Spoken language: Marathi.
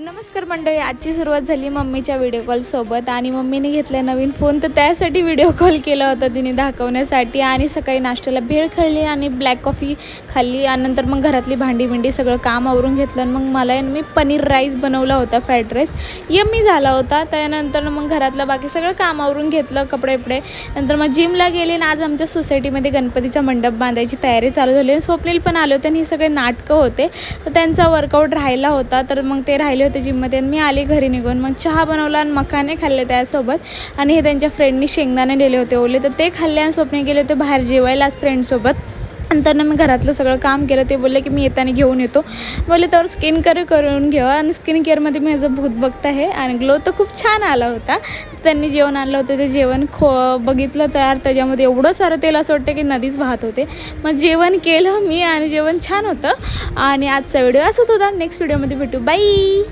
नमस्कार मंडळी, आजची सुरुवात झाली मम्मीच्या व्हिडिओ कॉल सोबत आणि मम्मीने घेतला नवीन फोन, तर त्यासाठी व्हिडिओ कॉल केला होता तिने दाखवण्यासाठी. आणि सकाळी नाश्त्याला भेळ खाल्ली आणि ब्लॅक कॉफी खाल्ली आणि नंतर मग घरातली भांडी सगळं काम आवरून घेतलं. आणि मग मी पनीर राईस बनवला होता, फ्राईड राईस यम्मी झाला होता. त्यानंतर मग घरातलं बाकी सगळं काम आवरून घेतलं, कपडे नंतर मग जिमला गेले. आणि आज आमच्या सोसायटीमध्ये गणपतीचा मंडप बांधायची तयारी चालू झाली. स्वप्नील पण आले होते आणि हे सगळे नाटकं होते, तर त्यांचा वर्कआउट राहिला होता, तर मग ते राहिले होते जिममध्ये. मी आले घरी निघून, मग चहा बनवला आणि मखाने खाल्ले त्यासोबत. आणि हे त्यांच्या फ्रेंडनी शेंगदाणे दिले होते ओले, तर ते खाल्ले. आणि स्वप्ने गेले होते बाहेर जेवायला आज फ्रेंडसोबत. नंतर मी घरातलं सगळं काम केलं. ते बोलले की मी येताना घेऊन येतो. बोलले तर स्किन केअर करून घ्यावा. आणि स्किन केअरमध्ये मी ह्याचं भूत बघत आहे आणि ग्लो तर खूप छान आला होता. त्यांनी जेवण आणलं होतं, ते जेवण बघितलं तयार, त्याच्यामध्ये एवढं सारं तेल असं वाटतं की नदीच वाहत होते. मग जेवण केलं मी आणि जेवण छान होतं. आणि आजचा व्हिडिओ असंच होता. नेक्स्ट व्हिडिओमध्ये भेटू, बाई.